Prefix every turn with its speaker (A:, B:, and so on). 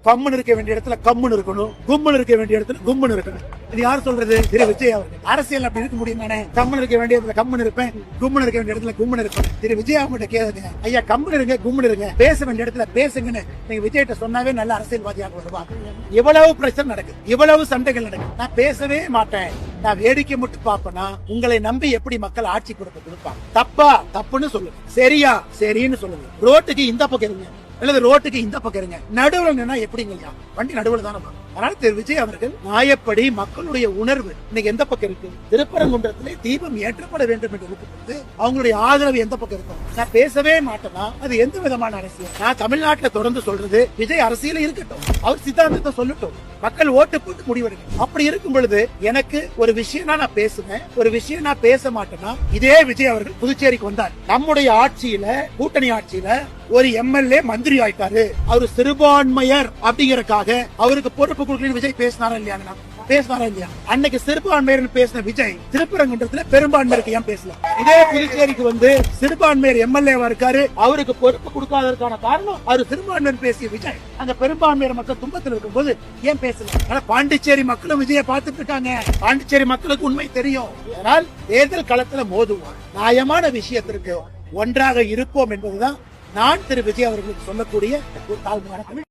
A: பம்முன்னு இருக்க வேண்டிய இடத்துல கம்முன்னு இருக்கணும், கும்முன்னு இருக்க வேண்டிய இடத்துல கும்முன்னு இருக்கணும். இது யார் சொல்றது? திரு விஜய் அவர்கள். அரசியல் அப்படி இருக்க முடியும் தானே? கம்முன்னு இருக்க வேண்டிய இடத்துல கம்முன்னு இருப்பேன், கும்முன்னு இருக்க வேண்டிய இடத்துல கும்முன்னு இருப்பேன். திரு விஜய் அவங்ககிட்ட கேளுங்க, ஐயா கம்முன்னு இருங்க, கும்முன்னு இருங்க, பேச வேண்டிய இடத்துல பேசுங்கன்னு நீங்க விஜய்கிட்ட சொன்னாவே நல்ல அரசியல்வாதியாக வருவாங்க. இவ்வளவு பிரச்சனை நடக்குது, இவ்வளவு சண்டைகள் நடக்குது. நான் பேசவே மாட்டேன், நான் வேடிக்கை மட்டும் பாப்பேனா? உங்களை நம்பி எப்படி மக்கள் ஆட்சி கொடுப்பாங்க? தப்பா தப்புன்னு சொல்லுங்க, சரியா சரின்னு சொல்லுங்க. ரோட்டுக்கு இந்த பக்கம் இருங்க அல்லது ரோட்டுக்கு இந்த பக்கம் இருங்க, நடுவுல நின்னா எப்படிங்க? வண்டி நடுவுல தானே. அதனால திரு விஜய் அவர்கள் நியாயப்படி மக்களுடைய உணர்வு இன்னைக்கு எந்த பக்கம் இருக்கு? திருப்பரங்குன்றத்திலே தீபம் ஏற்றப்பட வேண்டும் என்று விருப்பப்பட்டு அவங்களுடைய ஆதரவு எந்த பக்கம் இருக்கும்? நான் பேசவே மாட்டேன்னா அது எந்த விதமான அரசியல்? நான் தமிழ்நாட்டில் தொடர்ந்து சொல்றது, விஜய் அரசியல இருக்கட்டும், அவர் சித்தாந்தத்தை சொல்லட்டும், மக்கள் ஓட்டு போட்டு முடிவெடுக்கணும். அப்படி இருக்கும் பொழுது எனக்கு ஒரு விஷயம் நான் பேசுவேன், ஒரு விஷயம் நான் பேச மாட்டேன்னா, இதே விஜய் அவர்கள் புதுச்சேரிக்கு வந்தார், நம்முடைய ஆட்சியில கூட்டணி ஆட்சியில ஒரு எம்எல்ஏ மந்திரி ஆயிட்டாரு, அவரு சிறுபான்மையர் அப்படிங்கறக்காக அவருக்கு பொறுப்பு கொடுக்கல விஜய் பேசினாரா இல்லையா? பேசினாரா இல்லையா? அன்னைக்கு சிறுபான்மையர் பேசின விஜய் திருப்பரங்குன்றத்துல பெரும்பான்மையருக்கு ஏன் பேசல? இதே புதுச்சேரிக்கு வந்து சிறுபான்மையர் எம்எல்ஏவா இருக்காரு, அவருக்கு பொறுப்பு கொடுக்காததற்கான காரணம் அவர் சிறுபான்மையர் பேசிய விஜய் அந்த பெரும்பான்மையர் மக்கள் துன்பத்தில் இருக்கும்போது ஏன் பேசல? ஆனா பாண்டிச்சேரி மக்களும் விஜய பார்த்துட்டு இருக்காங்க, பாண்டிச்சேரி மக்களுக்கு உண்மை தெரியும். அதனால் தேர்தல் களத்துல மோதுவோம், நியாயமான விஷயத்திற்கு ஒன்றாக இருப்போம் என்பதுதான் நான் திரு விஜய் அவர்களுக்கு சொல்லக்கூடிய ஒரு தாழ்மையான